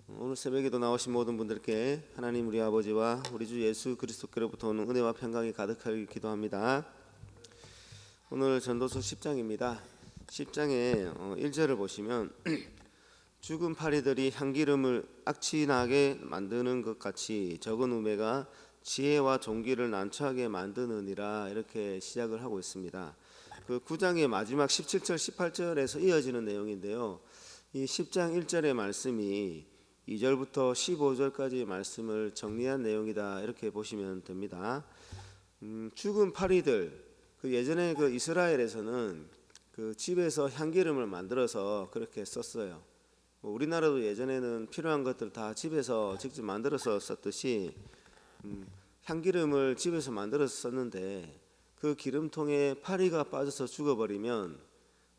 오늘 새벽에도 나오신 모든 분들께 하나님 우리 아버지와 우리 주 예수 그리스도께로부터 오는 은혜와 평강이 가득하길 기도합니다. 오늘 전도서 10장입니다. 10장의 1절을 보시면 죽은 파리들이 향기름을 악취나게 만드는 것 같이 적은 우매가 지혜와 존귀를 난처하게 만드느니라, 이렇게 시작을 하고 있습니다. 그 9장의 마지막 17절 18절에서 이어지는 내용인데요, 이 10장 1절의 말씀이 2절부터 15절까지 말씀을 정리한 내용이다, 이렇게 보시면 됩니다. 죽은 파리들, 예전에 이스라엘에서는 집에서 향기름을 만들어서 그렇게 썼어요. 우리나라도 예전에는 필요한 것들 다 집에서 직접 만들어서 썼듯이 향기름을 집에서 만들어서 썼는데, 그 기름통에 파리가 빠져서 죽어버리면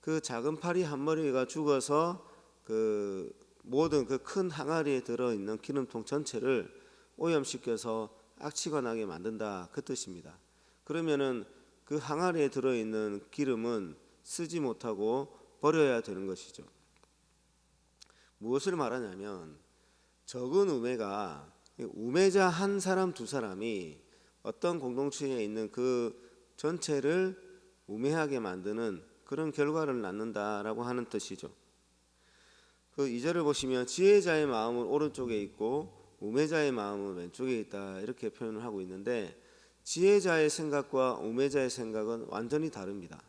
그 작은 파리 한 마리가 죽어서 모든 큰 항아리에 들어있는 기름통 전체를 오염시켜서 악취가 나게 만든다, 그 뜻입니다. 그러면은 그 항아리에 들어있는 기름은 쓰지 못하고 버려야 되는 것이죠. 무엇을 말하냐면, 적은 우매가 우매자 한 사람 두 사람이 어떤 공동체에 있는 그 전체를 우매하게 만드는 그런 결과를 낳는다라고 하는 뜻이죠. 2절을 보시면 지혜자의 마음은 오른쪽에 있고 우매자의 마음은 왼쪽에 있다, 이렇게 표현을 하고 있는데, 지혜자의 생각과 우매자의 생각은 완전히 다릅니다.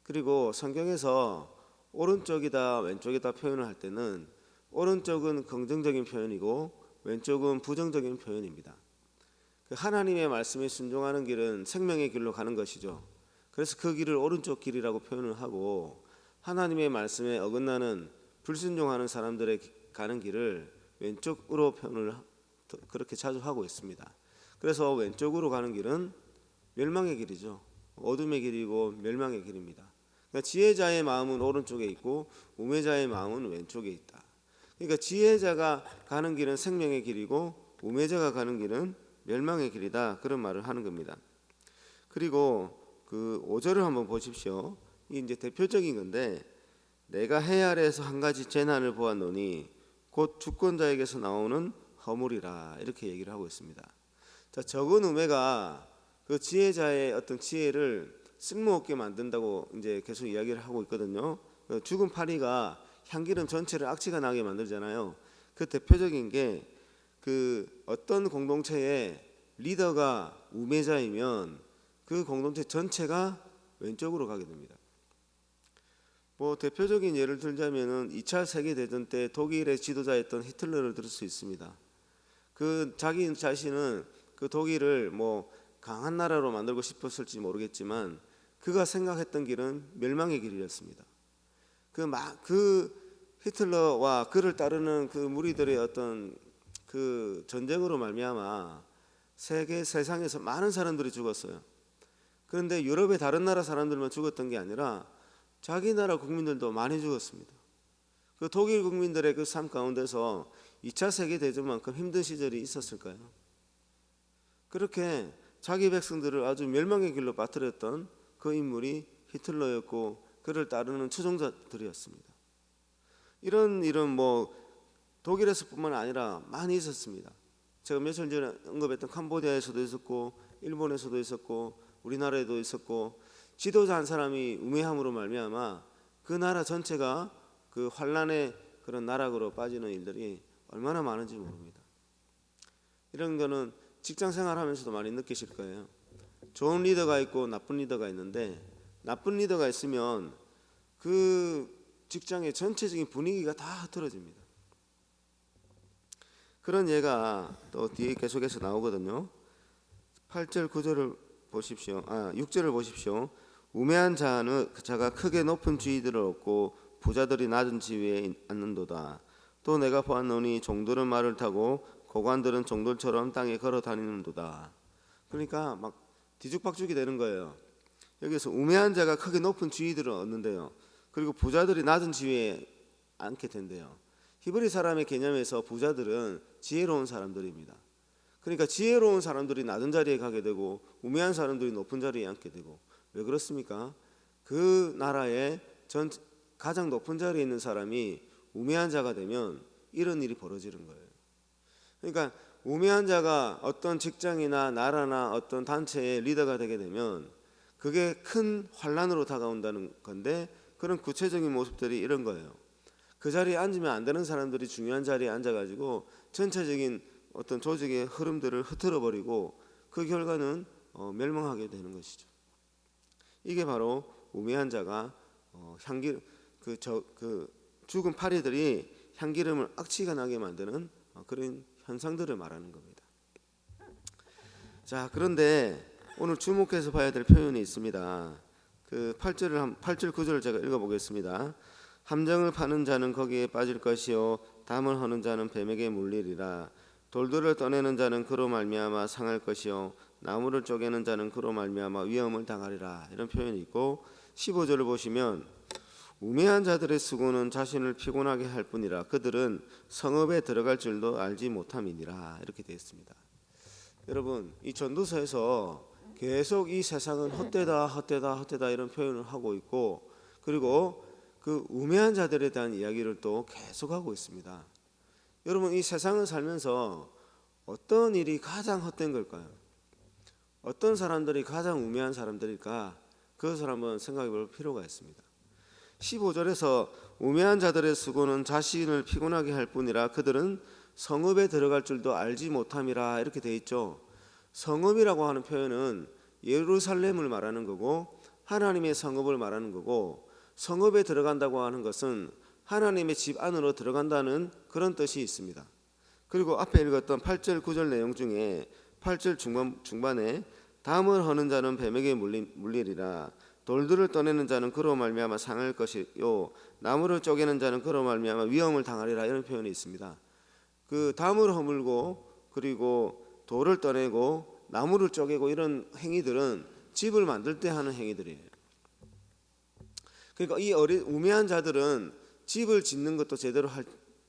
그리고 성경에서 오른쪽이다 왼쪽이다 표현을 할 때는 오른쪽은 긍정적인 표현이고 왼쪽은 부정적인 표현입니다. 하나님의 말씀에 순종하는 길은 생명의 길로 가는 것이죠. 그래서 그 길을 오른쪽 길이라고 표현을 하고, 하나님의 말씀에 어긋나는 불순종하는 사람들의 가는 길을 왼쪽으로 표현을 그렇게 자주 하고 있습니다. 그래서 왼쪽으로 가는 길은 멸망의 길이죠. 어둠의 길이고 멸망의 길입니다. 그러니까 지혜자의 마음은 오른쪽에 있고 우매자의 마음은 왼쪽에 있다. 그러니까 지혜자가 가는 길은 생명의 길이고 우매자가 가는 길은 멸망의 길이다, 그런 말을 하는 겁니다. 그리고 5절을 한번 보십시오. 이 이제 대표적인 건데, 내가 해 아래에서 한 가지 재난을 보았노니 곧 주권자에게서 나오는 허물이라, 이렇게 얘기를 하고 있습니다. 자, 적은 우매가 그 지혜자의 어떤 지혜를 쓸모없게 만든다고 이제 계속 이야기를 하고 있거든요. 죽은 파리가 향기름 전체를 악취가 나게 만들잖아요. 그 대표적인 게 어떤 공동체의 리더가 우매자이면 그 공동체 전체가 왼쪽으로 가게 됩니다. 대표적인 예를 들자면은 2차 세계대전 때 독일의 지도자였던 히틀러를 들을 수 있습니다. 자기 자신은 독일을 강한 나라로 만들고 싶었을지 모르겠지만 그가 생각했던 길은 멸망의 길이었습니다. 히틀러와 그를 따르는 그 무리들의 어떤 전쟁으로 말미암아 세상에서 많은 사람들이 죽었어요. 그런데 유럽의 다른 나라 사람들만 죽었던 게 아니라 자기 나라 국민들도 많이 죽었습니다. 독일 국민들의 그 삶 가운데서 2차 세계대전만큼 힘든 시절이 있었을까요? 그렇게 자기 백성들을 아주 멸망의 길로 빠뜨렸던 그 인물이 히틀러였고 그를 따르는 추종자들이었습니다. 이런 독일에서뿐만 아니라 많이 있었습니다. 제가 며칠 전에 언급했던 캄보디아에서도 있었고 일본에서도 있었고 우리나라에도 있었고, 지도자 한 사람이 우매함으로 말미암아 그 나라 전체가 환란의 그런 나락으로 빠지는 일들이 얼마나 많은지 모릅니다. 이런 거는 직장 생활하면서도 많이 느끼실 거예요. 좋은 리더가 있고 나쁜 리더가 있는데, 나쁜 리더가 있으면 그 직장의 전체적인 분위기가 다 흐트러집니다. 그런 예가 또 뒤에 계속해서 나오거든요. 8절 9절을 보십시오. 6절을 보십시오. 우매한 자가 크게 높은 지위들을 얻고 부자들이 낮은 지위에 앉는도다. 또 내가 보았노니 종들은 말을 타고 고관들은 종들처럼 땅에 걸어 다니는도다. 그러니까 뒤죽박죽이 되는 거예요. 여기서 우매한 자가 크게 높은 지위들을 얻는데요, 그리고 부자들이 낮은 지위에 앉게 된대요. 히브리 사람의 개념에서 부자들은 지혜로운 사람들입니다. 그러니까 지혜로운 사람들이 낮은 자리에 가게 되고 우매한 사람들이 높은 자리에 앉게 되고, 왜 그렇습니까? 그 나라의 가장 높은 자리에 있는 사람이 우매한 자가 되면 이런 일이 벌어지는 거예요. 그러니까 우매한 자가 어떤 직장이나 나라나 어떤 단체의 리더가 되게 되면 그게 큰 환란으로 다가온다는 건데, 그런 구체적인 모습들이 이런 거예요. 그 자리에 앉으면 안 되는 사람들이 중요한 자리에 앉아가지고 전체적인 어떤 조직의 흐름들을 흐트러 버리고 그 결과는 멸망하게 되는 것이죠. 이게 바로 우매한 자가 향기 그 죽은 파리들이 향기름을 악취가 나게 만드는 그런 현상들을 말하는 겁니다. 자, 그런데 오늘 주목해서 봐야 될 표현이 있습니다. 그 8절 9절을 제가 읽어보겠습니다. 함정을 파는 자는 거기에 빠질 것이요 담을 허는 자는 뱀에게 물리리라. 돌들을 떠내는 자는 그로 말미암아 상할 것이요 나무를 쪼개는 자는 그로 말미암아 위험을 당하리라. 이런 표현이 있고, 15절을 보시면 우매한 자들의 수고는 자신을 피곤하게 할 뿐이라 그들은 성읍에 들어갈 줄도 알지 못함이니라. 이렇게 되어 있습니다. 여러분, 이 전도서에서 계속 이 세상은 헛되다 이런 표현을 하고 있고, 그리고 그 우매한 자들에 대한 이야기를 또 계속하고 있습니다. 여러분, 이 세상을 살면서 어떤 일이 가장 헛된 걸까요? 어떤 사람들이 가장 우매한 사람들일까? 그것을 한번 생각해 볼 필요가 있습니다. 15절에서 우매한 자들의 수고는 자신을 피곤하게 할 뿐이라 그들은 성읍에 들어갈 줄도 알지 못함이라. 이렇게 돼 있죠. 성읍이라고 하는 표현은 예루살렘을 말하는 거고 하나님의 성읍을 말하는 거고, 성읍에 들어간다고 하는 것은 하나님의 집 안으로 들어간다는 그런 뜻이 있습니다. 그리고 앞에 읽었던 8절 9절 내용 중에 8절 중반에 담을 허는 자는 뱀에게 물리리라. 돌들을 떠내는 자는 그로 말미암아 상할 것이요 나무를 쪼개는 자는 그로 말미암아 위험을 당하리라. 이런 표현이 있습니다. 그 담을 허물고 그리고 돌을 떠내고 나무를 쪼개고 이런 행위들은 집을 만들 때 하는 행위들이에요. 그러니까 이 우매한 자들은 집을 짓는 것도 제대로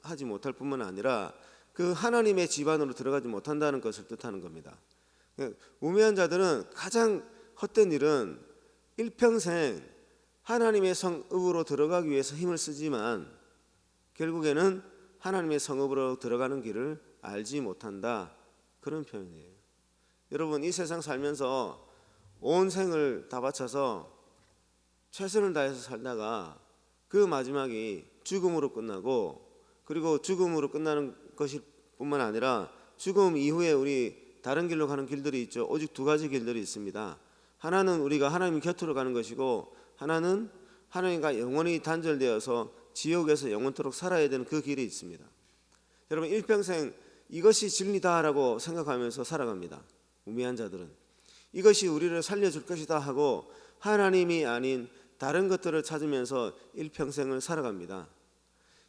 하지 못할 뿐만 아니라 그 하나님의 집 안으로 들어가지 못한다는 것을 뜻하는 겁니다. 우매한 자들은 가장 헛된 일은 일평생 하나님의 성읍으로 들어가기 위해서 힘을 쓰지만 결국에는 하나님의 성읍으로 들어가는 길을 알지 못한다, 그런 표현이에요. 여러분, 이 세상 살면서 온 생을 다 바쳐서 최선을 다해서 살다가 그 마지막이 죽음으로 끝나고, 그리고 죽음으로 끝나는 것일 뿐만 아니라 죽음 이후에 우리 다른 길로 가는 길들이 있죠. 오직 두 가지 길들이 있습니다. 하나는 우리가 하나님 곁으로 가는 것이고, 하나는 하나님과 영원히 단절되어서 지옥에서 영원토록 살아야 되는 그 길이 있습니다. 여러분, 일평생 이것이 진리다라고 생각하면서 살아갑니다. 우매한 자들은 이것이 우리를 살려줄 것이다 하고 하나님이 아닌 다른 것들을 찾으면서 일평생을 살아갑니다.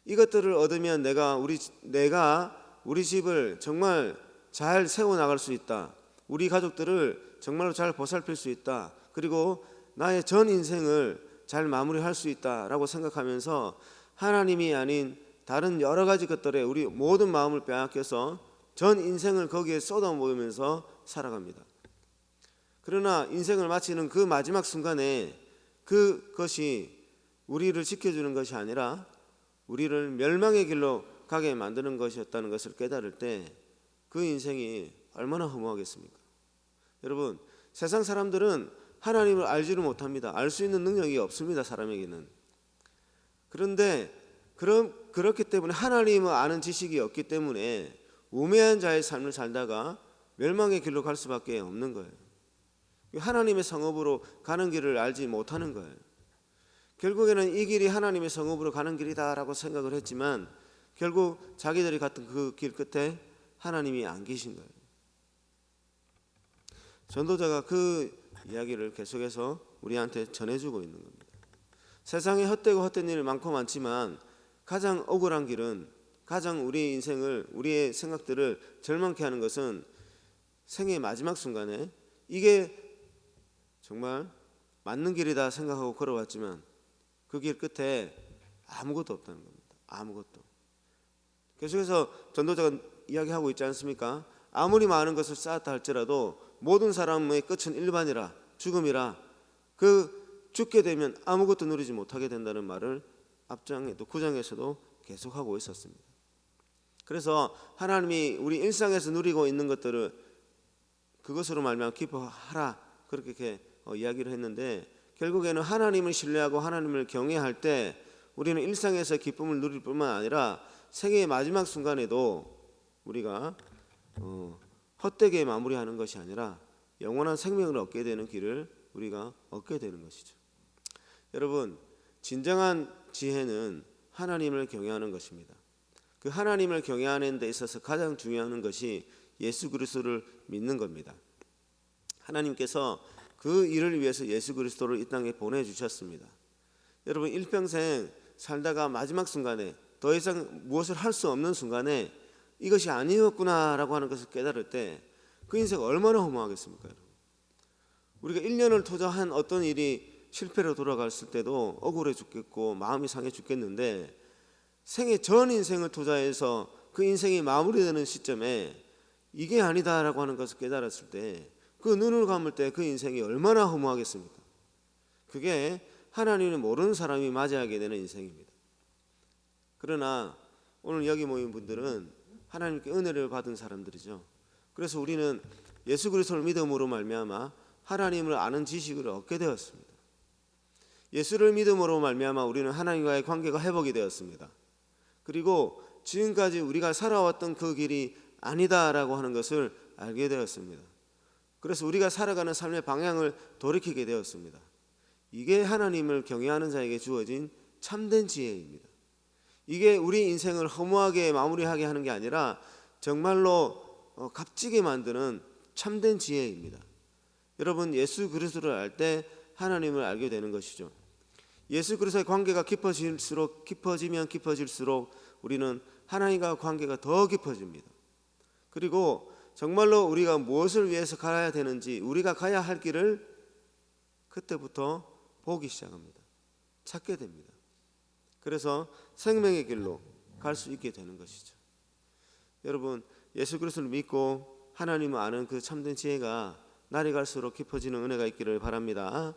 이것들을 얻으면 내가 우리 집을 정말 잘 세워나갈 수 있다, 우리 가족들을 정말로 잘 보살필 수 있다, 그리고 나의 전 인생을 잘 마무리할 수 있다라고 생각하면서 하나님이 아닌 다른 여러 가지 것들에 우리 모든 마음을 빼앗겨서 전 인생을 거기에 쏟아부으면서 살아갑니다. 그러나 인생을 마치는 그 마지막 순간에 그것이 우리를 지켜주는 것이 아니라 우리를 멸망의 길로 가게 만드는 것이었다는 것을 깨달을 때 그 인생이 얼마나 허무하겠습니까? 여러분, 세상 사람들은 하나님을 알지를 못합니다. 알 수 있는 능력이 없습니다, 사람에게는. 그런데 그렇기 때문에 하나님을 아는 지식이 없기 때문에 우매한 자의 삶을 살다가 멸망의 길로 갈 수밖에 없는 거예요. 하나님의 성읍으로 가는 길을 알지 못하는 거예요. 결국에는 이 길이 하나님의 성읍으로 가는 길이다라고 생각을 했지만 결국 자기들이 갔던 그 길 끝에 하나님이 안 계신 거예요. 전도자가 그 이야기를 계속해서 우리한테 전해주고 있는 겁니다. 세상에 헛되고 헛된 일 많고 많지만 가장 억울한 길은, 가장 우리 인생을, 우리의 생각들을 절망케 하는 것은 생의 마지막 순간에 이게 정말 맞는 길이다 생각하고 걸어왔지만 그 길 끝에 아무것도 없다는 겁니다. 아무것도. 계속해서 전도자가 이야기하고 있지 않습니까? 아무리 많은 것을 쌓았다 할지라도 모든 사람의 끝은 일반이라, 죽음이라, 그 죽게 되면 아무것도 누리지 못하게 된다는 말을 앞장에도 9장에서도 계속하고 있었습니다. 그래서 하나님이 우리 일상에서 누리고 있는 것들을 그것으로 말미암아 기뻐하라, 그렇게 이야기를 했는데, 결국에는 하나님을 신뢰하고 하나님을 경외할 때 우리는 일상에서 기쁨을 누릴 뿐만 아니라 생애의 마지막 순간에도 우리가 헛되게 마무리하는 것이 아니라 영원한 생명을 얻게 되는 길을 우리가 얻게 되는 것이죠. 여러분, 진정한 지혜는 하나님을 경외하는 것입니다. 그 하나님을 경외하는 데 있어서 가장 중요한 것이 예수 그리스도를 믿는 겁니다. 하나님께서 그 일을 위해서 예수 그리스도를 이 땅에 보내주셨습니다. 여러분, 일평생 살다가 마지막 순간에 더 이상 무엇을 할 수 없는 순간에 이것이 아니었구나라고 하는 것을 깨달을 때 그 인생 얼마나 허무하겠습니까? 여러분? 우리가 1년을 투자한 어떤 일이 실패로 돌아갔을 때도 억울해 죽겠고 마음이 상해 죽겠는데, 생애 전 인생을 투자해서 그 인생이 마무리되는 시점에 이게 아니다라고 하는 것을 깨달았을 때 그 눈을 감을 때 그 인생이 얼마나 허무하겠습니까? 그게 하나님을 모르는 사람이 맞이하게 되는 인생입니다. 그러나 오늘 여기 모인 분들은 하나님께 은혜를 받은 사람들이죠. 그래서 우리는 예수 그리스도를 믿음으로 말미암아 하나님을 아는 지식을 얻게 되었습니다. 예수를 믿음으로 말미암아 우리는 하나님과의 관계가 회복이 되었습니다. 그리고 지금까지 우리가 살아왔던 그 길이 아니다라고 하는 것을 알게 되었습니다. 그래서 우리가 살아가는 삶의 방향을 돌이키게 되었습니다. 이게 하나님을 경외하는 자에게 주어진 참된 지혜입니다. 이게 우리 인생을 허무하게 마무리하게 하는 게 아니라 정말로 값지게 만드는 참된 지혜입니다. 여러분, 예수 그리스도를 알 때 하나님을 알게 되는 것이죠. 예수 그리스도의 관계가 깊어지면 깊어질수록 우리는 하나님과 관계가 더 깊어집니다. 그리고 정말로 우리가 무엇을 위해서 가야 되는지, 우리가 가야 할 길을 그때부터 보기 시작합니다. 찾게 됩니다. 그래서 생명의 길로 갈 수 있게 되는 것이죠. 여러분, 예수 그리스도를 믿고 하나님을 아는 그 참된 지혜가 날이 갈수록 깊어지는 은혜가 있기를 바랍니다.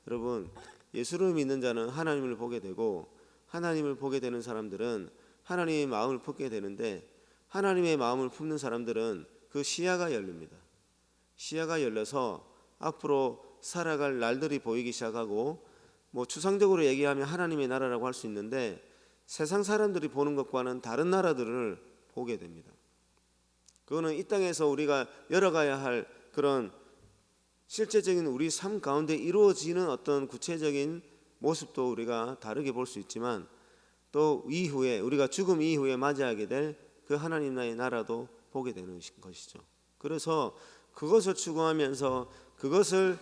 여러분, 예수를 믿는 자는 하나님을 보게 되고, 하나님을 보게 되는 사람들은 하나님의 마음을 품게 되는데, 하나님의 마음을 품는 사람들은 그 시야가 열립니다. 시야가 열려서 앞으로 살아갈 날들이 보이기 시작하고, 추상적으로 얘기하면 하나님의 나라라고 할 수 있는데, 세상 사람들이 보는 것과는 다른 나라들을 보게 됩니다. 그거는 이 땅에서 우리가 열어가야 할 그런 실제적인 우리 삶 가운데 이루어지는 어떤 구체적인 모습도 우리가 다르게 볼 수 있지만, 또 이후에 우리가 죽음 이후에 맞이하게 될 그 하나님의 나라도 보게 되는 것이죠. 그래서 그것을 추구하면서 그것을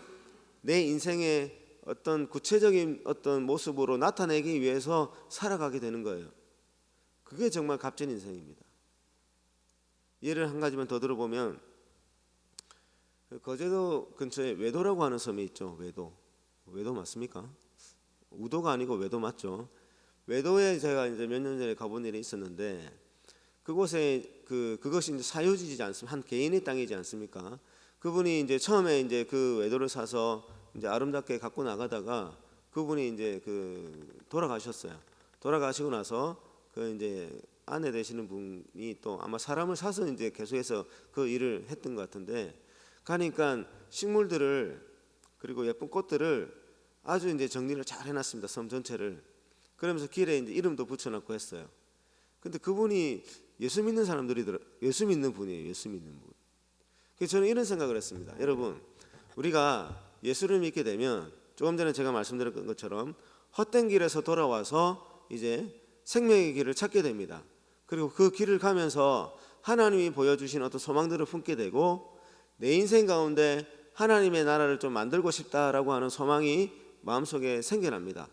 내 인생의 어떤 구체적인 어떤 모습으로 나타내기 위해서 살아가게 되는 거예요. 그게 정말 값진 인생입니다. 예를 한 가지만 더 들어보면, 거제도 근처에 외도라고 하는 섬이 있죠. 외도 맞습니까? 우도가 아니고 외도 맞죠. 외도에 제가 이제 몇 년 전에 가본 일이 있었는데, 그곳에 그것이 이제 사유지지 않습니까? 한 개인의 땅이지 않습니까? 그분이 이제 처음에 이제 그 외도를 사서 이제 아름답게 갖고 나가다가 그분이 이제 돌아가셨어요. 돌아가시고 나서 그 이제 아내 되시는 분이 또 아마 사람을 사서 이제 계속해서 그 일을 했던 것 같은데, 가니까 식물들을, 그리고 예쁜 꽃들을 아주 이제 정리를 잘 해놨습니다. 섬 전체를. 그러면서 길에 이제 이름도 붙여놓고 했어요. 근데 그분이 예수 믿는 예수 믿는 분이에요. 예수 믿는 분. 그래서 저는 이런 생각을 했습니다. 여러분, 우리가 예수를 믿게 되면 조금 전에 제가 말씀드렸던 것처럼 헛된 길에서 돌아와서 이제 생명의 길을 찾게 됩니다. 그리고 그 길을 가면서 하나님이 보여주신 어떤 소망들을 품게 되고, 내 인생 가운데 하나님의 나라를 좀 만들고 싶다라고 하는 소망이 마음속에 생겨납니다.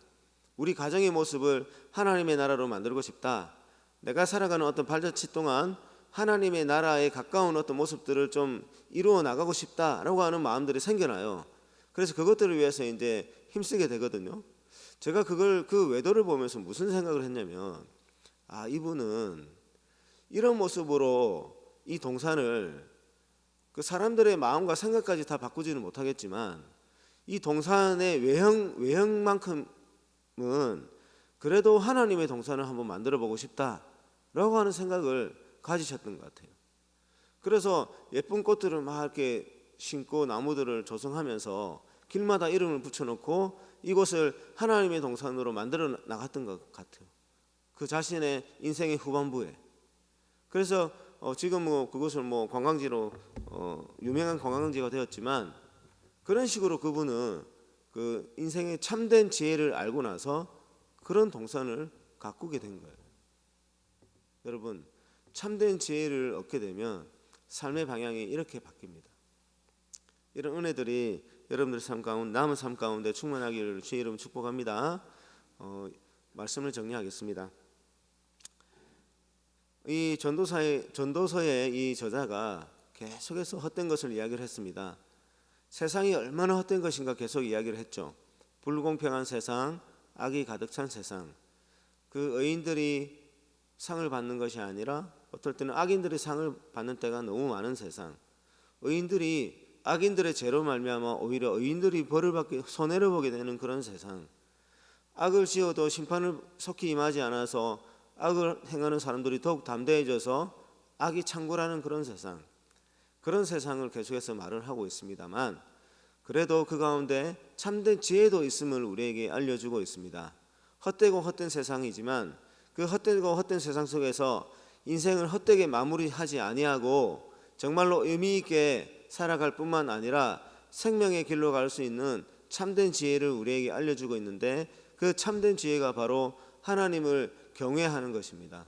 우리 가정의 모습을 하나님의 나라로 만들고 싶다. 내가 살아가는 어떤 발자취 동안 하나님의 나라에 가까운 어떤 모습들을 좀 이루어 나가고 싶다라고 하는 마음들이 생겨나요. 그래서 그것들을 위해서 이제 힘쓰게 되거든요. 제가 그 외도를 보면서 무슨 생각을 했냐면, 이분은 이런 모습으로 이 동산을 그 사람들의 마음과 생각까지 다 바꾸지는 못하겠지만, 이 동산의 외형만큼은 그래도 하나님의 동산을 한번 만들어 보고 싶다라고 하는 생각을 가지셨던 것 같아요. 그래서 예쁜 꽃들을 막 이렇게 심고 나무들을 조성하면서 길마다 이름을 붙여놓고 이곳을 하나님의 동산으로 만들어 나갔던 것 같아요. 그 자신의 인생의 후반부에. 그래서 지금 뭐 그곳을 뭐 관광지로 유명한 관광지가 되었지만, 그런 식으로 그분은 그 인생의 참된 지혜를 알고 나서 그런 동산을 가꾸게 된 거예요. 여러분, 참된 지혜를 얻게 되면 삶의 방향이 이렇게 바뀝니다. 이런 은혜들이 여러분들의 삶 가운데, 남은 삶 가운데 충만하기를 주의 이름 축복합니다. 말씀을 정리하겠습니다. 이 전도서의 이 저자가 계속해서 헛된 것을 이야기를 했습니다. 세상이 얼마나 헛된 것인가 계속 이야기를 했죠. 불공평한 세상, 악이 가득 찬 세상, 그 의인들이 상을 받는 것이 아니라 어떨 때는 악인들이 상을 받는 때가 너무 많은 세상, 의인들이 악인들의 죄로 말미암아 오히려 의인들이 벌을 받게, 손해를 보게 되는 그런 세상, 악을 지어도 심판을 속히 임하지 않아서 악을 행하는 사람들이 더욱 담대해져서 악이 창궐하는 그런 세상, 그런 세상을 계속해서 말을 하고 있습니다만, 그래도 그 가운데 참된 지혜도 있음을 우리에게 알려주고 있습니다. 헛되고 헛된 세상이지만 그 헛되고 헛된 세상 속에서 인생을 헛되게 마무리하지 아니하고 정말로 의미 있게 살아갈 뿐만 아니라 생명의 길로 갈 수 있는 참된 지혜를 우리에게 알려주고 있는데, 그 참된 지혜가 바로 하나님을 경외하는 것입니다.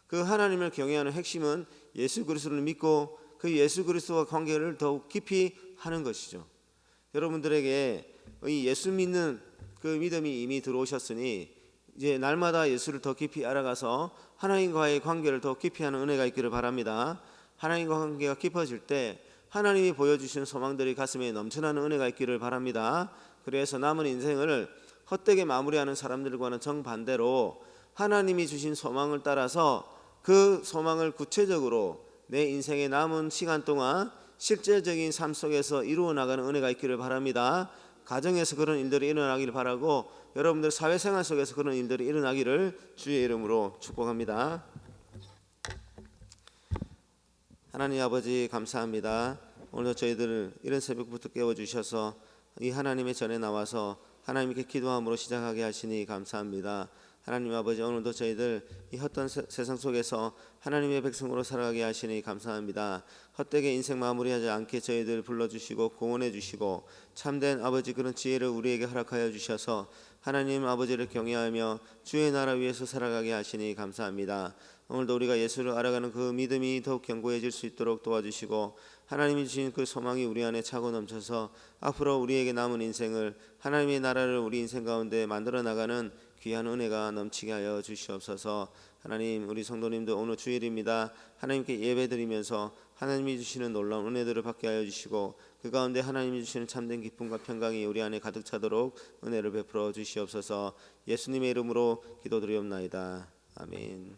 그 하나님을 경외하는 핵심은 예수 그리스도를 믿고 그 예수 그리스도와 관계를 더욱 깊이 하는 것이죠. 여러분들에게 이 예수 믿는 그 믿음이 이미 들어오셨으니 이제 날마다 예수를 더 깊이 알아가서 하나님과의 관계를 더 깊이 하는 은혜가 있기를 바랍니다. 하나님과 관계가 깊어질 때 하나님이 보여주시는 소망들이 가슴에 넘쳐나는 은혜가 있기를 바랍니다. 그래서 남은 인생을 헛되게 마무리하는 사람들과는 정반대로 하나님이 주신 소망을 따라서 그 소망을 구체적으로 내 인생의 남은 시간 동안 실제적인 삶 속에서 이루어 나가는 은혜가 있기를 바랍니다. 가정에서 그런 일들이 일어나기를 바라고 여러분들 사회생활 속에서 그런 일들이 일어나기를 주의 이름으로 축복합니다. 하나님 아버지 감사합니다. 오늘도 저희들을 이런 새벽부터 깨워주셔서 이 하나님의 전에 나와서 하나님께 기도함으로 시작하게 하시니 감사합니다. 하나님 아버지, 오늘도 저희들 이 헛된 세상 속에서 하나님의 백성으로 살아가게 하시니 감사합니다. 헛되게 인생 마무리하지 않게 저희들 불러주시고 구원해 주시고 참된 아버지 그런 지혜를 우리에게 허락하여 주셔서 하나님 아버지를 경외하며 주의 나라 위에서 살아가게 하시니 감사합니다. 오늘도 우리가 예수를 알아가는 그 믿음이 더욱 견고해질 수 있도록 도와주시고 하나님이 주신 그 소망이 우리 안에 차고 넘쳐서 앞으로 우리에게 남은 인생을 하나님의 나라를 우리 인생 가운데 만들어 나가는 귀한 은혜가 넘치게 하여 주시옵소서. 하나님, 우리 성도님도 오늘 주일입니다. 하나님께 예배드리면서 하나님이 주시는 놀라운 은혜들을 받게 하여 주시고 그 가운데 하나님이 주시는 참된 기쁨과 평강이 우리 안에 가득 차도록 은혜를 베풀어 주시옵소서. 예수님의 이름으로 기도드리옵나이다. 아멘.